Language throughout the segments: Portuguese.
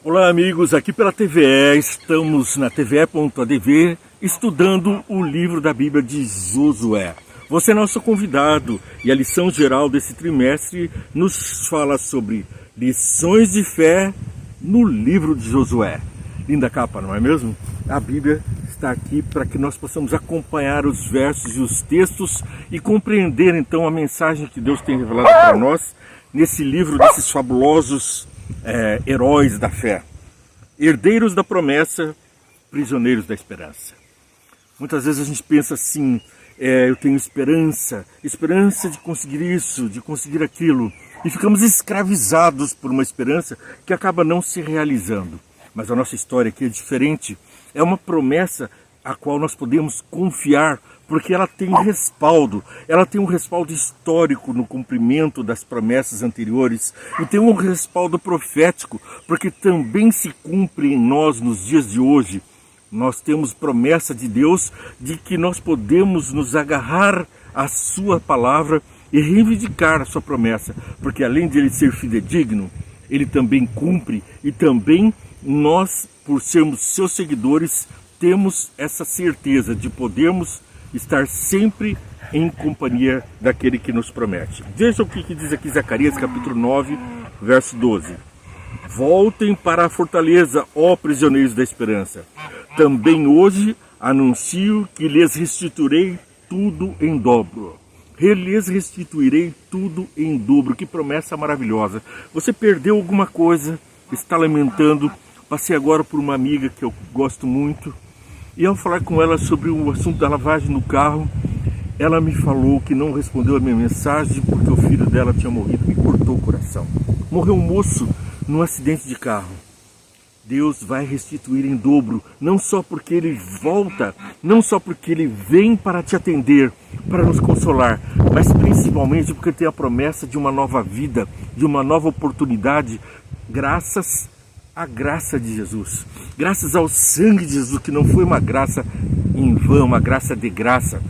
Olá amigos, aqui pela TVE, estamos na tve.adv estudando o livro da Bíblia de Josué. Você é nosso convidado e a lição geral desse trimestre nos fala sobre lições de fé no livro de Josué. Linda capa, não é mesmo? A Bíblia está aqui para que nós possamos acompanhar os versos e os textos e compreender então a mensagem que Deus tem revelado para nós nesse livro desses fabulosos heróis da fé, herdeiros da promessa, prisioneiros da esperança. Muitas vezes a gente pensa assim, eu tenho esperança de conseguir isso, de conseguir aquilo, e ficamos escravizados por uma esperança que acaba não se realizando. Mas a nossa história aqui é diferente, é uma promessa a qual nós podemos confiar, porque ela tem respaldo, ela tem um respaldo histórico no cumprimento das promessas anteriores, e tem um respaldo profético, porque também se cumpre em nós nos dias de hoje. Nós temos promessa de Deus de que nós podemos nos agarrar à sua palavra e reivindicar a sua promessa, porque além de ele ser fidedigno, ele também cumpre, e também nós, por sermos seus seguidores, temos essa certeza de podermos estar sempre em companhia daquele que nos promete. Veja o que diz aqui Zacarias capítulo 9, verso 12. Voltem para a fortaleza, ó prisioneiros da esperança. Também hoje anuncio que lhes restituirei tudo em dobro. Lhes restituirei tudo em dobro. Que promessa maravilhosa. Você perdeu alguma coisa, está lamentando. Passei agora por uma amiga que eu gosto muito, e ao falar com ela sobre o assunto da lavagem no carro, ela me falou que não respondeu a minha mensagem porque o filho dela tinha morrido. Me cortou o coração. Morreu um moço num acidente de carro. Deus vai restituir em dobro, não só porque Ele volta, não só porque Ele vem para te atender, para nos consolar, mas principalmente porque tem a promessa de uma nova vida, de uma nova oportunidade, graças à graça de Jesus, graças ao sangue de Jesus, que não foi uma graça em vão, uma graça de graça,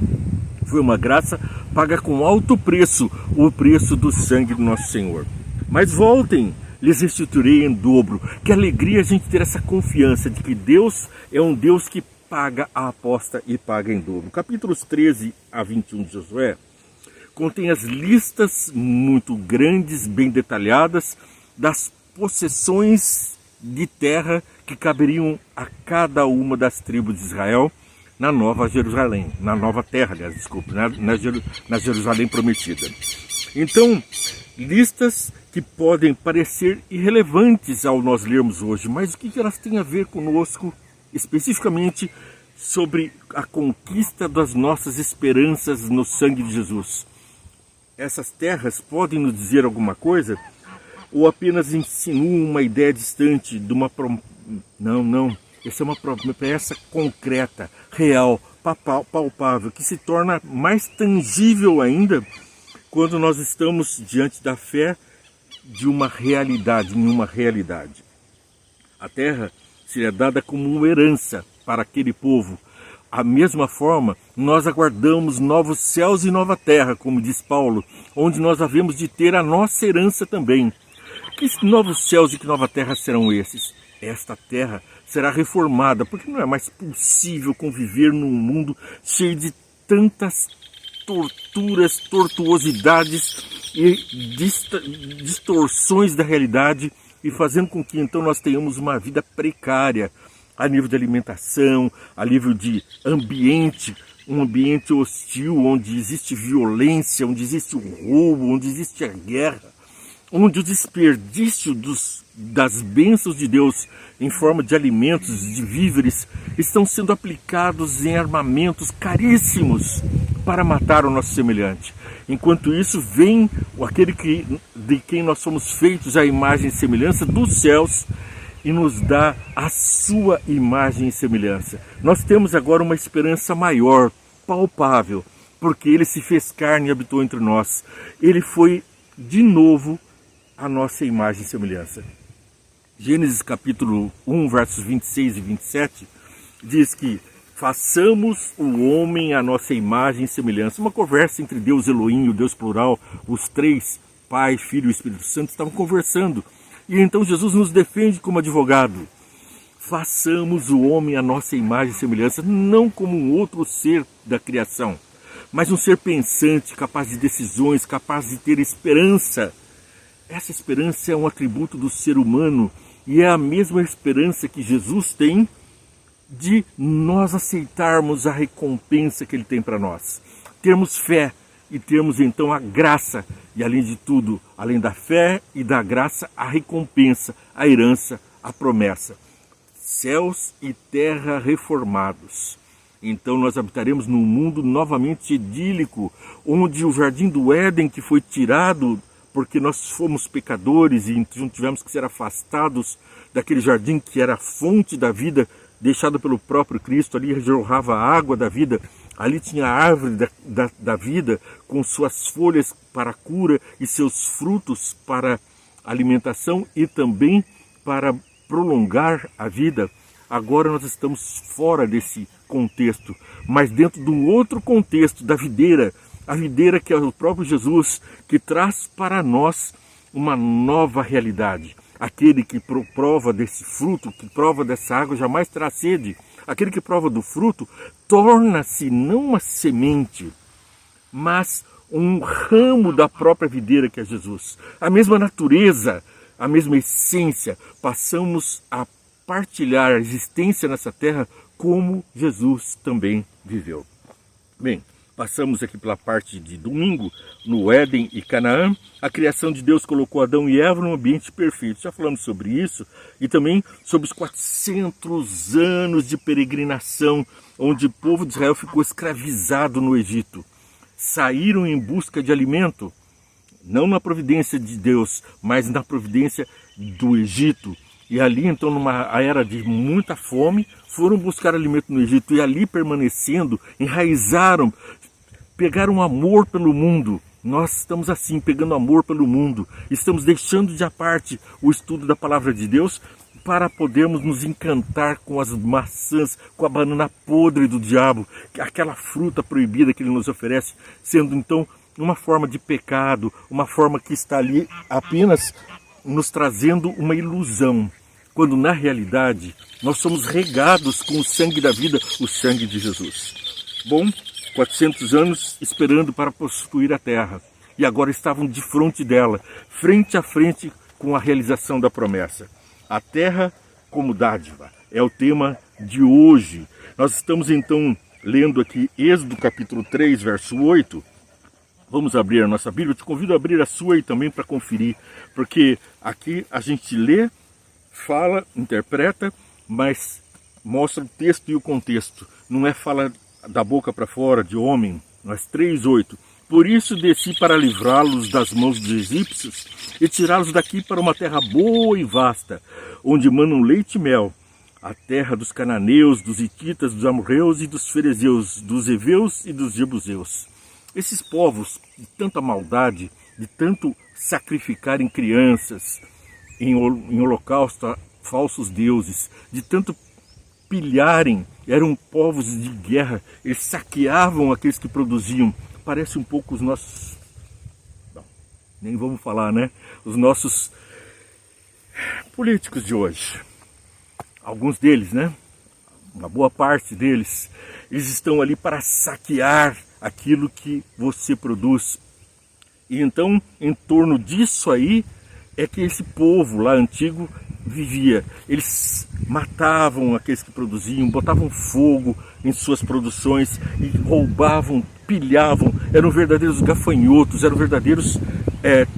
foi uma graça paga com alto preço, o preço do sangue do nosso Senhor. Mas voltem, lhes restituirei em dobro. Que alegria a gente ter essa confiança de que Deus é um Deus que paga a aposta e paga em dobro. Capítulos 13 a 21 de Josué contém as listas muito grandes, bem detalhadas, das possessões de terra que caberiam a cada uma das tribos de Israel na Nova Jerusalém, na Nova Terra, aliás, desculpe, na Jerusalém prometida. Então, listas que podem parecer irrelevantes ao nós lermos hoje, mas o que elas têm a ver conosco, especificamente sobre a conquista das nossas esperanças no sangue de Jesus? Essas terras podem nos dizer alguma coisa? Ou apenas insinuam uma ideia distante de uma Não. Essa é uma promessa concreta, real, palpável, que se torna mais tangível ainda quando nós estamos diante da fé de uma realidade, em uma realidade. A terra seria dada como uma herança para aquele povo. Da mesma forma, nós aguardamos novos céus e nova terra, como diz Paulo, onde nós havemos de ter a nossa herança também. Que novos céus e que nova terra serão esses? Esta terra será reformada, porque não é mais possível conviver num mundo cheio de tantas torturas, tortuosidades e distorções da realidade, e fazendo com que então nós tenhamos uma vida precária a nível de alimentação, a nível de ambiente, um ambiente hostil, onde existe violência, onde existe o roubo, onde existe a guerra, onde o desperdício das bênçãos de Deus em forma de alimentos, de víveres, estão sendo aplicados em armamentos caríssimos para matar o nosso semelhante. Enquanto isso, vem aquele de quem nós somos feitos à imagem e semelhança dos céus e nos dá a sua imagem e semelhança. Nós temos agora uma esperança maior, palpável, porque Ele se fez carne e habitou entre nós. Ele foi de novo a nossa imagem e semelhança. Gênesis capítulo 1, versos 26 e 27, diz que façamos o homem à nossa imagem e semelhança. Uma conversa entre Deus Elohim, o Deus plural, os três, Pai, Filho e Espírito Santo, estavam conversando. E então Jesus nos defende como advogado. Façamos o homem à nossa imagem e semelhança, não como um outro ser da criação, mas um ser pensante, capaz de decisões, capaz de ter esperança. Essa esperança é um atributo do ser humano e é a mesma esperança que Jesus tem de nós aceitarmos a recompensa que Ele tem para nós. Termos fé e termos então a graça e, além de tudo, além da fé e da graça, a recompensa, a herança, a promessa. Céus e terra reformados. Então nós habitaremos num mundo novamente idílico, onde o jardim do Éden, que foi tirado porque nós fomos pecadores e então tivemos que ser afastados daquele jardim que era a fonte da vida, deixado pelo próprio Cristo, ali jorrava a água da vida, ali tinha a árvore da vida, com suas folhas para a cura e seus frutos para alimentação e também para prolongar a vida. Agora nós estamos fora desse contexto, mas dentro de um outro contexto da videira, a videira que é o próprio Jesus, que traz para nós uma nova realidade. Aquele que prova desse fruto, que prova dessa água, jamais terá sede. Aquele que prova do fruto torna-se não uma semente, mas um ramo da própria videira que é Jesus. A mesma natureza, a mesma essência, passamos a partilhar a existência nessa terra como Jesus também viveu. Bem, passamos aqui pela parte de domingo, no Éden e Canaã. A criação de Deus colocou Adão e Eva num ambiente perfeito. Já falamos sobre isso e também sobre os 400 anos de peregrinação, onde o povo de Israel ficou escravizado no Egito. Saíram em busca de alimento, não na providência de Deus, mas na providência do Egito. E ali, então, numa era de muita fome, foram buscar alimento no Egito e ali permanecendo, enraizaram, pegaram amor pelo mundo. Nós estamos assim, pegando amor pelo mundo. Estamos deixando de parte o estudo da palavra de Deus para podermos nos encantar com as maçãs, com a banana podre do diabo, aquela fruta proibida que ele nos oferece, sendo então uma forma de pecado, uma forma que está ali apenas nos trazendo uma ilusão, quando na realidade nós somos regados com o sangue da vida, o sangue de Jesus. Bom, 400 anos esperando para possuir a terra, e agora estavam de frente dela, frente a frente com a realização da promessa. A terra como dádiva é o tema de hoje. Nós estamos então lendo aqui Êxodo capítulo 3, verso 8. Vamos abrir a nossa Bíblia. Eu te convido a abrir a sua aí também para conferir, porque aqui a gente lê, fala, interpreta, mas mostra o texto e o contexto. Não é fala da boca para fora, de homem. Mas 3:8. Por isso desci para livrá-los das mãos dos egípcios e tirá-los daqui para uma terra boa e vasta, onde manam leite e mel, a terra dos cananeus, dos hititas, dos amorreus e dos ferezeus, dos heveus e dos jebuseus. Esses povos de tanta maldade, de tanto sacrificarem crianças em holocausto a falsos deuses, de tanto pilharem, eram povos de guerra, eles saqueavam aqueles que produziam. Parece um pouco os nossos, não, nem vamos falar, né? Os nossos políticos de hoje. Alguns deles, né? Uma boa parte deles, eles estão ali para saquear aquilo que você produz. E então, em torno disso aí, é que esse povo lá antigo vivia. Eles matavam aqueles que produziam, botavam fogo em suas produções e roubavam, pilhavam. Eram verdadeiros gafanhotos, eram verdadeiros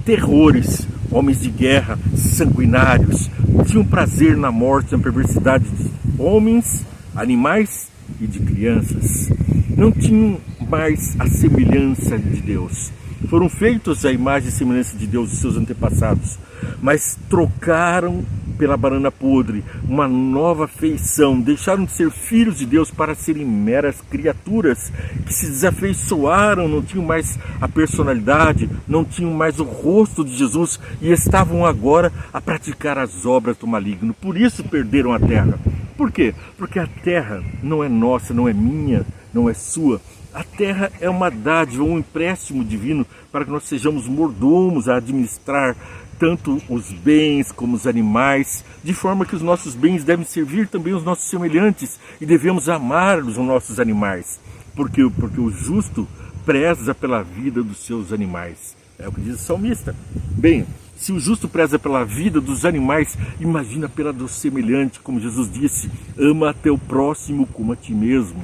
terrores, homens de guerra, sanguinários. Tinham prazer na morte, na perversidade de homens, animais e de crianças. Não tinham mais a semelhança de Deus. Foram feitos à imagem e semelhança de Deus, os seus antepassados, mas trocaram pela banana podre uma nova feição, deixaram de ser filhos de Deus para serem meras criaturas que se desafeiçoaram, não tinham mais a personalidade, não tinham mais o rosto de Jesus e estavam agora a praticar as obras do maligno. Por isso perderam a terra. Por quê? Porque a terra não é nossa, não é minha, não é sua. A terra é uma dádiva, um empréstimo divino para que nós sejamos mordomos a administrar tanto os bens como os animais, de forma que os nossos bens devem servir também os nossos semelhantes e devemos amar os nossos animais, porque o justo preza pela vida dos seus animais. É o que diz o salmista. Bem, se o justo preza pela vida dos animais, imagina pela do semelhante, como Jesus disse, ama a teu próximo como a ti mesmo,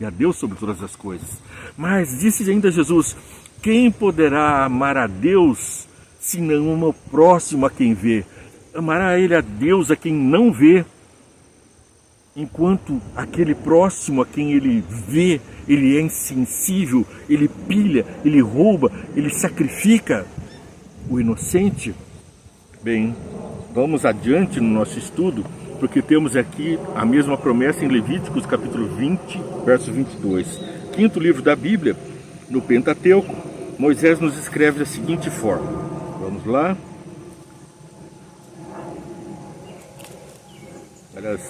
e a Deus sobre todas as coisas. Mas disse ainda Jesus, quem poderá amar a Deus se não ama o próximo a quem vê? Amará ele a Deus a quem não vê, enquanto aquele próximo a quem ele vê, ele é insensível, ele pilha, ele rouba, ele sacrifica o inocente. Bem, vamos adiante no nosso estudo, porque temos aqui a mesma promessa em Levíticos capítulo 20, verso 22. Quinto livro da Bíblia, no Pentateuco, Moisés nos escreve da seguinte forma. Vamos lá. Aliás,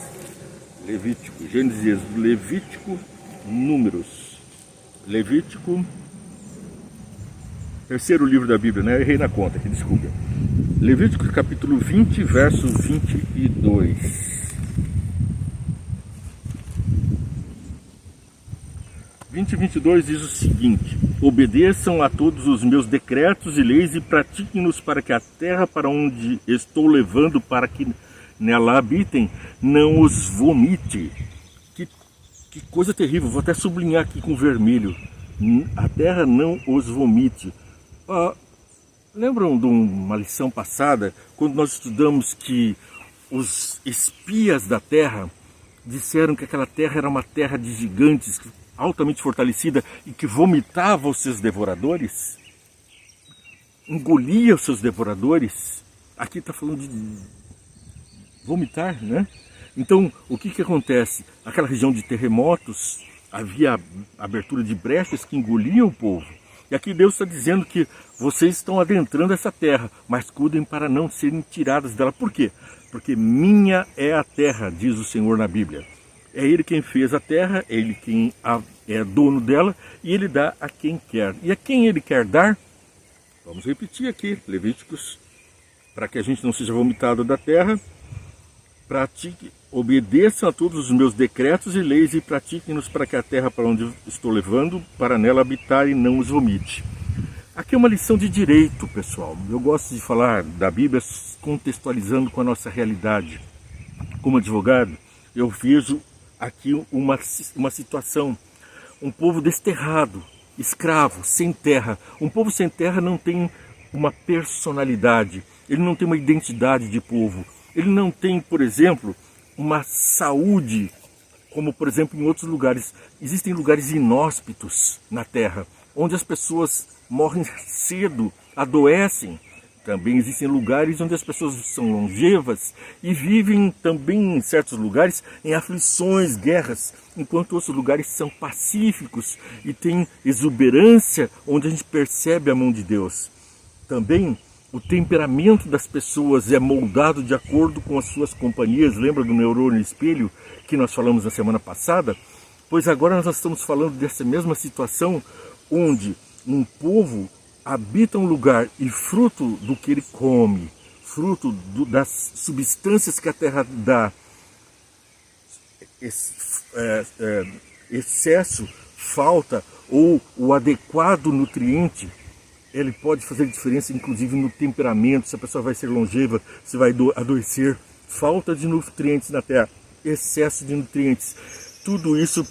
Levítico, Gênesis, Levítico, Números. Levítico, terceiro livro da Bíblia, né? Errei na conta aqui, desculpa. Levítico capítulo 20, verso 22. 20 e 22 diz o seguinte: obedeçam a todos os meus decretos e leis e pratiquem-nos para que a terra para onde estou levando para que nela habitem não os vomite. Que coisa terrível, vou até sublinhar aqui com vermelho. A terra não os vomite. Lembram de uma lição passada, quando nós estudamos que os espias da terra disseram que aquela terra era uma terra de gigantes, altamente fortalecida e que vomitava os seus devoradores? Engolia os seus devoradores? Aqui está falando de vomitar, né? Então, o que acontece? Aquela região de terremotos, havia abertura de brechas que engoliam o povo. E aqui Deus está dizendo que vocês estão adentrando essa terra, mas cuidem para não serem tiradas dela. Por quê? Porque minha é a terra, diz o Senhor na Bíblia. É Ele quem fez a terra, é Ele quem é dono dela, e Ele dá a quem quer. E a quem Ele quer dar? Vamos repetir aqui, Levíticos, para que a gente não seja vomitado da terra. Pratique, obedeçam a todos os meus decretos e leis e pratiquem-nos para que a terra para onde estou levando, para nela habitar e não os vomite. Aqui é uma lição de direito, pessoal. Eu gosto de falar da Bíblia contextualizando com a nossa realidade. Como advogado, eu vejo aqui uma situação. Um povo desterrado, escravo, sem terra. Um povo sem terra não tem uma personalidade, ele não tem uma identidade de povo. Ele não tem, por exemplo, uma saúde, como por exemplo em outros lugares. Existem lugares inóspitos na terra, onde as pessoas morrem cedo, adoecem. Também existem lugares onde as pessoas são longevas e vivem também em certos lugares em aflições, guerras, enquanto outros lugares são pacíficos e tem exuberância, onde a gente percebe a mão de Deus. Também o temperamento das pessoas é moldado de acordo com as suas companhias. Lembra do neurônio espelho que nós falamos na semana passada? Pois agora nós estamos falando dessa mesma situação, onde um povo habita um lugar e fruto do que ele come, fruto das substâncias que a terra dá, excesso, falta ou o adequado nutriente, ele pode fazer diferença, inclusive no temperamento, se a pessoa vai ser longeva, se vai adoecer, falta de nutrientes na terra, excesso de nutrientes. Tudo isso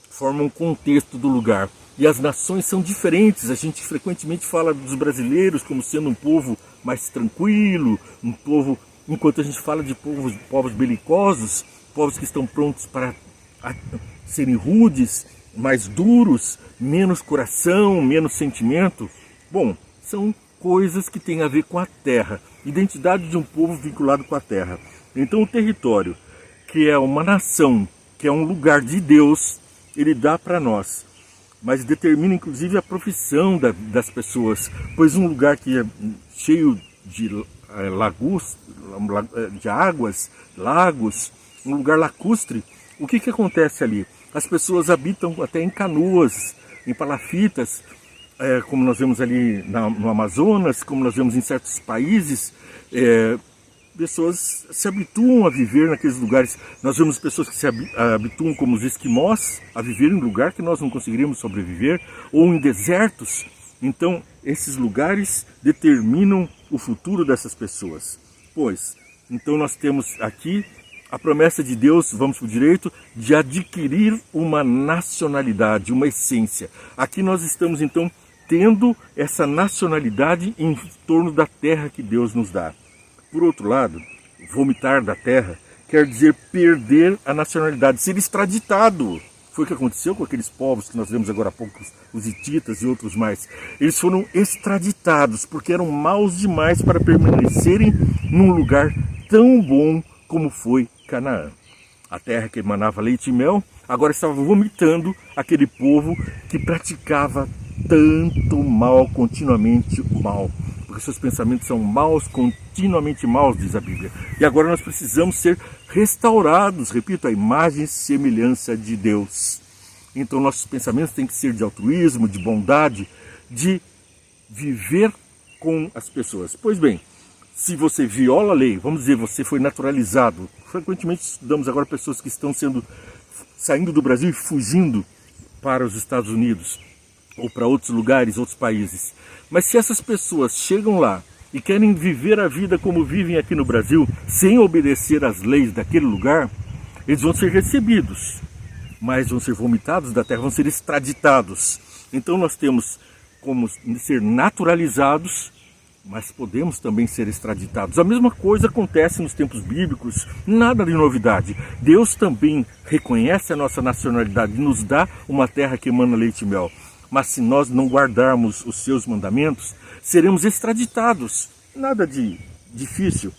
forma um contexto do lugar. E as nações são diferentes. A gente frequentemente fala dos brasileiros como sendo um povo mais tranquilo, um povo, enquanto a gente fala de povos belicosos, povos que estão prontos para serem rudes, mais duros, menos coração, menos sentimento. Bom, são coisas que têm a ver com a terra, identidade de um povo vinculado com a terra. Então o território, que é uma nação, que é um lugar de Deus, ele dá para nós, mas determina inclusive a profissão das pessoas, pois um lugar que é cheio de lagos, de águas, lagos, um lugar lacustre, o que acontece ali? As pessoas habitam até em canoas, em palafitas, como nós vemos ali no Amazonas, como nós vemos em certos países, pessoas se habituam a viver naqueles lugares. Nós vemos pessoas que se habituam, como os esquimós, a viver em um lugar que nós não conseguiríamos sobreviver, ou em desertos. Então, esses lugares determinam o futuro dessas pessoas. Então nós temos aqui a promessa de Deus, vamos para o direito, de adquirir uma nacionalidade, uma essência. Aqui nós estamos então tendo essa nacionalidade em torno da terra que Deus nos dá. Por outro lado, vomitar da terra quer dizer perder a nacionalidade, ser extraditado. Foi o que aconteceu com aqueles povos que nós vemos agora há pouco, os hititas e outros mais. Eles foram extraditados porque eram maus demais para permanecerem num lugar tão bom como foi Canaã. A terra que emanava leite e mel agora estava vomitando aquele povo que praticava tanto mal, continuamente mal. Porque seus pensamentos são maus, continuamente maus, diz a Bíblia. E agora nós precisamos ser restaurados, repito, a imagem e semelhança de Deus. Então nossos pensamentos têm que ser de altruísmo, de bondade, de viver com as pessoas. Pois bem, se você viola a lei, vamos dizer, você foi naturalizado. Frequentemente estudamos agora pessoas que estão saindo do Brasil e fugindo para os Estados Unidos ou para outros lugares, outros países. Mas se essas pessoas chegam lá e querem viver a vida como vivem aqui no Brasil, sem obedecer às leis daquele lugar, eles vão ser recebidos, mas vão ser vomitados da terra, vão ser extraditados. Então nós temos como ser naturalizados, mas podemos também ser extraditados. A mesma coisa acontece nos tempos bíblicos, nada de novidade. Deus também reconhece a nossa nacionalidade e nos dá uma terra que emana leite e mel. Mas se nós não guardarmos os seus mandamentos, seremos extraditados. Nada de difícil.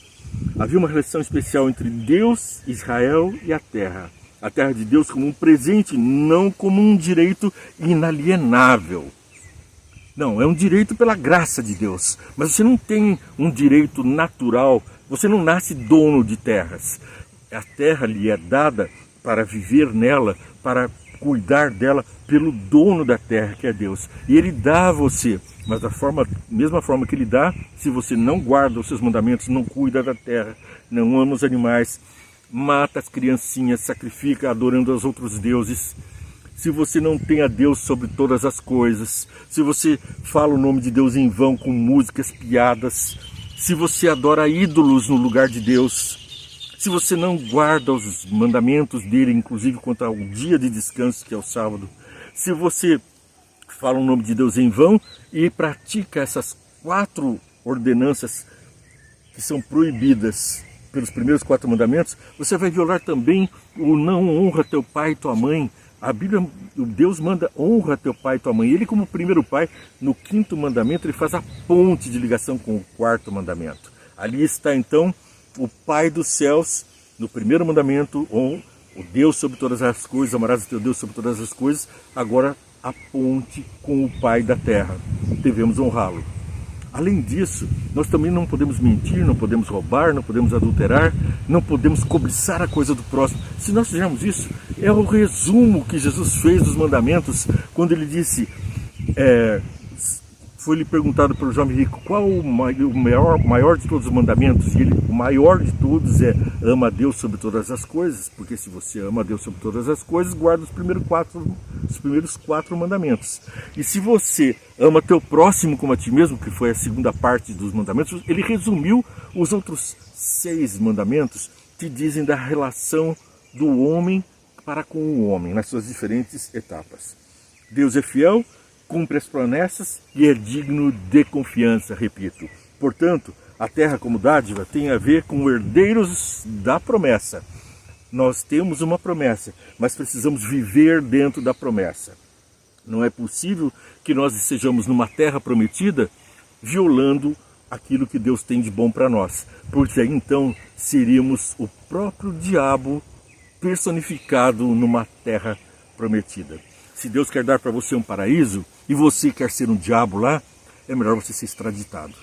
Havia uma relação especial entre Deus, Israel e a terra. A terra de Deus como um presente, não como um direito inalienável. Não, é um direito pela graça de Deus. Mas você não tem um direito natural, você não nasce dono de terras. A terra lhe é dada para viver nela, para cuidar dela pelo dono da terra, que é Deus. E Ele dá a você, mas da mesma forma que Ele dá, se você não guarda os seus mandamentos, não cuida da terra, não ama os animais, mata as criancinhas, sacrifica adorando aos outros deuses, se você não tem a Deus sobre todas as coisas, se você fala o nome de Deus em vão com músicas, piadas, se você adora ídolos no lugar de Deus, se você não guarda os mandamentos dele, inclusive quanto ao dia de descanso, que é o sábado, se você fala o nome de Deus em vão e pratica essas 4 ordenanças que são proibidas pelos primeiros 4 mandamentos, você vai violar também o não honra teu pai e tua mãe. A Bíblia, Deus manda honra teu pai e tua mãe. Ele, como primeiro pai, no 5º mandamento, ele faz a ponte de ligação com o 4º mandamento. Ali está então o Pai dos céus, no 1º mandamento, o Deus sobre todas as coisas, amarás o teu Deus sobre todas as coisas. Agora a ponte com o Pai da terra, devemos honrá-lo. Além disso, nós também não podemos mentir, não podemos roubar, não podemos adulterar, não podemos cobiçar a coisa do próximo. Se nós fizermos isso, é o resumo que Jesus fez dos mandamentos, quando ele disse, foi-lhe perguntado pelo jovem rico, qual o maior de todos os mandamentos? E o maior de todos é, ama a Deus sobre todas as coisas, porque se você ama a Deus sobre todas as coisas, guarda os primeiros 4 mandamentos. E se você ama teu próximo como a ti mesmo, que foi a segunda parte dos mandamentos, ele resumiu os outros 6 mandamentos que dizem da relação do homem para com o homem, nas suas diferentes etapas. Deus é fiel, cumpre as promessas e é digno de confiança, repito. Portanto, a terra como dádiva tem a ver com herdeiros da promessa. Nós temos uma promessa, mas precisamos viver dentro da promessa. Não é possível que nós estejamos numa terra prometida violando aquilo que Deus tem de bom para nós, porque aí então seríamos o próprio diabo personificado numa terra prometida. Se Deus quer dar para você um paraíso e você quer ser um diabo lá, é melhor você ser extraditado.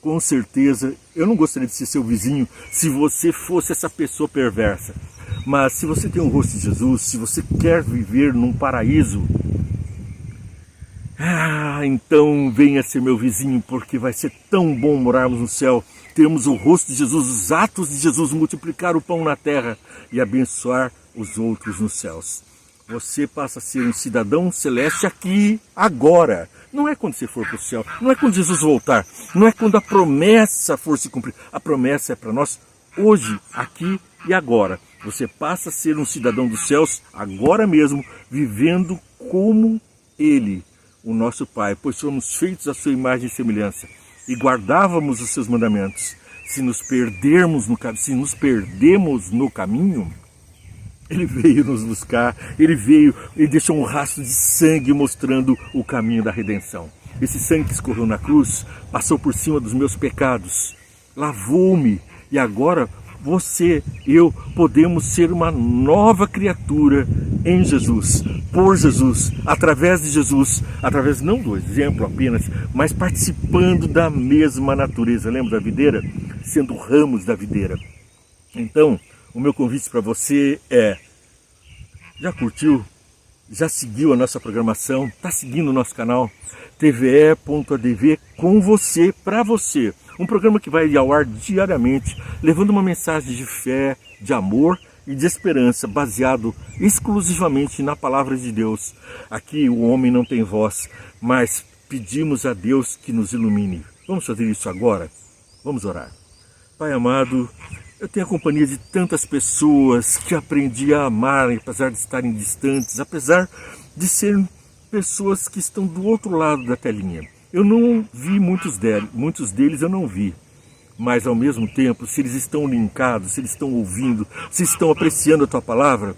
Com certeza, eu não gostaria de ser seu vizinho se você fosse essa pessoa perversa. Mas se você tem o rosto de Jesus, se você quer viver num paraíso, Então venha ser meu vizinho, porque vai ser tão bom morarmos no céu. Termos o rosto de Jesus, os atos de Jesus, multiplicar o pão na terra e abençoar os outros nos céus. Você passa a ser um cidadão celeste aqui, agora. Não é quando você for para o céu, não é quando Jesus voltar, não é quando a promessa for se cumprir. A promessa é para nós hoje, aqui e agora. Você passa a ser um cidadão dos céus agora mesmo, vivendo como Ele, o nosso Pai, pois somos feitos à sua imagem e semelhança e guardávamos os seus mandamentos. Se nos perdemos no caminho, Ele veio nos buscar, Ele deixou um rastro de sangue mostrando o caminho da redenção. Esse sangue que escorreu na cruz passou por cima dos meus pecados, lavou-me e agora você, eu, podemos ser uma nova criatura em Jesus, por Jesus, através de Jesus, através não do exemplo apenas, mas participando da mesma natureza. Lembra da videira? Sendo ramos da videira. Então, o meu convite para você é: já curtiu? Já seguiu a nossa programação? Está seguindo o nosso canal? TVE.adv com você, para você. Um programa que vai ao ar diariamente, levando uma mensagem de fé, de amor e de esperança, baseado exclusivamente na palavra de Deus. Aqui o homem não tem voz, mas pedimos a Deus que nos ilumine. Vamos fazer isso agora? Vamos orar. Pai amado, eu tenho a companhia de tantas pessoas que aprendi a amar, apesar de estarem distantes, apesar de serem pessoas que estão do outro lado da telinha. Eu não vi muitos deles eu não vi. Mas ao mesmo tempo, se eles estão linkados, se eles estão ouvindo, se estão apreciando a tua palavra,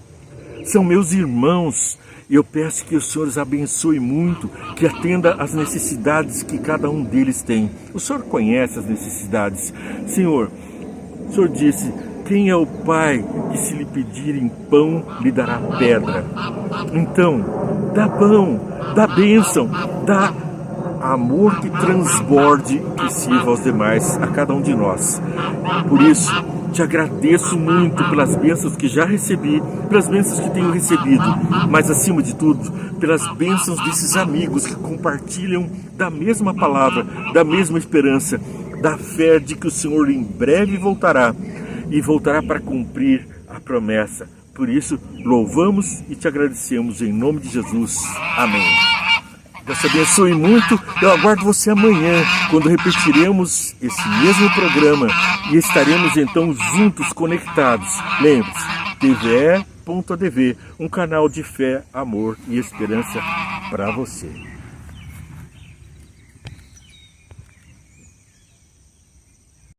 são meus irmãos. Eu peço que o Senhor os abençoe muito, que atenda às necessidades que cada um deles tem. O Senhor conhece as necessidades. Senhor, o Senhor disse: quem é o pai que, se lhe pedirem pão, lhe dará pedra? Então, dá pão, dá bênção, dá amor que transborde e que sirva aos demais, a cada um de nós. Por isso, te agradeço muito pelas bênçãos que já recebi, pelas bênçãos que tenho recebido, mas acima de tudo, pelas bênçãos desses amigos que compartilham da mesma palavra, da mesma esperança, da fé de que o Senhor em breve voltará e voltará para cumprir a promessa. Por isso, louvamos e te agradecemos em nome de Jesus. Amém. Deus te abençoe muito. Eu aguardo você amanhã, quando repetiremos esse mesmo programa e estaremos então juntos, conectados. Lembre-se, TVE.adv, um canal de fé, amor e esperança para você.